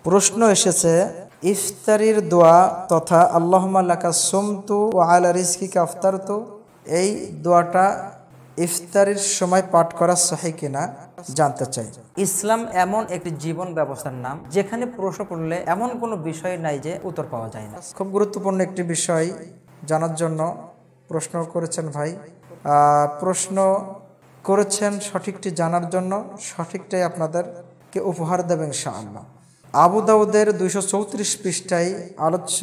প্রশ্ন এসেছে ইফতারির দোয়া তথা আল্লাহুম্মা লাকা সুমতু ওয়া আলা রিজকিকা আফতারতু, এই দোয়াটা ইফতারির সময় পাঠ করা সহিহ কিনা জানতে চাই। ইসলাম এমন একটি জীবন ব্যবস্থার নাম যেখানে প্রশ্ন করলে এমন কোনো বিষয় নাই যে উত্তর পাওয়া যায় না। খুব গুরুত্বপূর্ণ একটি বিষয় জানার জন্য প্রশ্ন করেছেন ভাই। প্রশ্ন করেছেন সঠিকটি জানার জন্য, সঠিকটাই আপনাদেরকে উপহার দেবে ইনশাআল্লাহ। আবু দাউদের 234 পৃষ্ঠায় আলোচ্য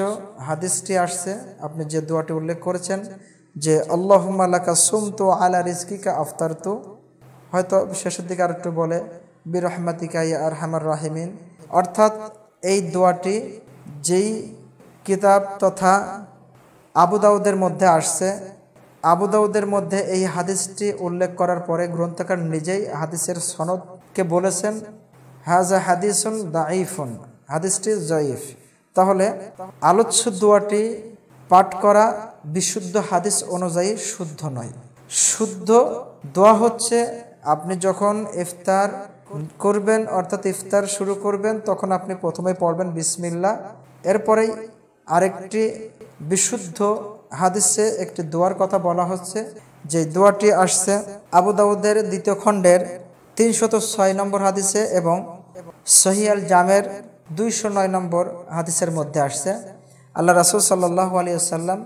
হাদিসটি আসছে। আপনি যে দোয়াটি উল্লেখ করেছেন যে আল্লাহুম্মা লাকা সুমতু আলা রিজকিকা আফতারতু, হয়তো শেষের দিকে আরেকটু বলে বিরহমাতিকা ইয়া আরহামার রাহিমিন, অর্থাৎ এই দোয়াটি যেই কিতাব তথা আবু দাউদের মধ্যে আসছে, আবু দাউদের মধ্যে এই হাদিসটি উল্লেখ করার পরে গ্রন্থকার নিজেই হাদিসের সনদকে বলেছেন হাজা হাদিসুন দাঈফুন, হাদিসটি জয়ীফ। তাহলে আলোচ্য দোয়াটি পাঠ করা বিশুদ্ধ হাদিস অনুযায়ী শুদ্ধ নয়। শুদ্ধ দোয়া হচ্ছে আপনি যখন ইফতার করবেন, অর্থাৎ ইফতার শুরু করবেন, তখন আপনি প্রথমে পড়বেন বিসমিল্লাহ। এরপরেই আরেকটি বিশুদ্ধ হাদিসে একটি দোয়ার কথা বলা হচ্ছে, যে দোয়াটি আসছে আবু দাউদের 2য় খণ্ডের 306 নম্বর হাদিসে এবং সহিহ আল জামের 209 নম্বর হাদিসের মধ্যে আসছে। আল্লাহ রাসূল সাল্লাল্লাহু আলাইহি ওয়াসাল্লাম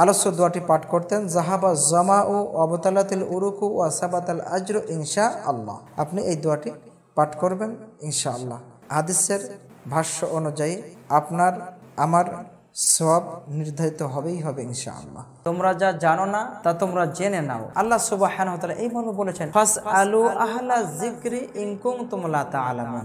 আলোচ্য দোয়াটি পাঠ করতেন, জাহাবা জামাউ ওয়াবতালাতিল উরুকু ওয়া সাবাতাল আজরু ইনশাআল্লাহ। আপনি এই দোয়াটি পাঠ করবেন ইনশাআল্লাহ। হাদিসের ভাষ্য অনুযায়ী আপনার আমার সওয়াব নির্ধারিত হবেই হবে ইনশাআল্লাহ। তোমরা যা জানো না তা তোমরা জেনে নাও। আল্লাহ সুবহানাহু ওয়া তাআলা এই মর্মে বলেছেন, ফাসআলু আহলা যিকরি ইন কুনতুম লা তা'লামুন।